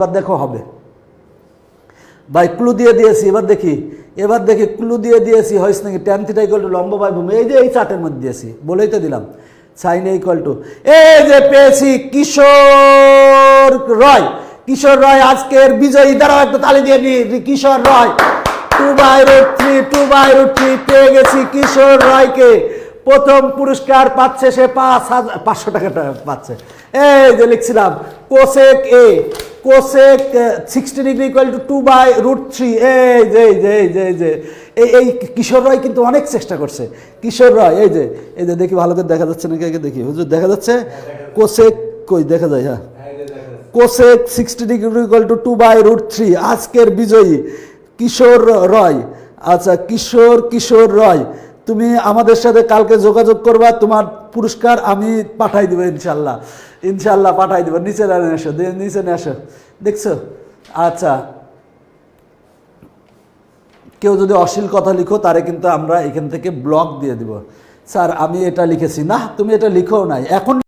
এবার দেখো হবে ভাই ক্লু দিয়ে দিয়েছি। এবার দেখি ক্লু দিয়ে দিয়েছি হয়েছে নাকি। ট্যান থিটা ইকুয়াল টু লম্ব বাই ভূমি, এই যে এই চার্টের মধ্যে দিয়েছি, বলেই তো দিলাম। সাইন এ ইকুয়াল টু, এই যে পেয়েছি কিশোর রয়। কিশোর রয় আজকের বিজয়ী। দাঁড়াও একটা তালি দিয়ে নি। কিশোর রয় 2/√3 পেয়ে গেছি কিশোর রয়কে। প্রথম পুরস্কার পাচ্ছে সে 500 টাকা পাচ্ছে। এই যে লিখছিলাম কোসেক এ, কোসেক 60 ডিগ্রি ইকুয়াল টু 2/√3। এই যে এই কিশোর রয় কিন্তু অনেক চেষ্টা করছে। কিশোর রয় এই যে দেখি ভালো করে দেখা যাচ্ছে নাকি, আগে দেখি হুজুর দেখা যাচ্ছে। কোসেক কই দেখা যায়? হ্যাঁ, কোসেক 60 ডিগ্রি ইকুয়াল টু 2/√3 আজকের বিজয়ী কিশোর রয়। আচ্ছা কিশোর রয়, তুমি আমাদের সাথে কালকে যোগাযোগ করবা, তোমার পুরস্কার আমি পাঠাই দেবো ইনশাল্লাহ পাঠাই দেবো। নিচে নিয়ে আসো দেখছো? আচ্ছা, কেউ যদি অশ্লীল কথা লিখো তারে কিন্তু আমরা এখান থেকে ব্লক দিয়ে দিব। স্যার আমি এটা লিখেছি না, তুমি এটা লিখো নাই এখন।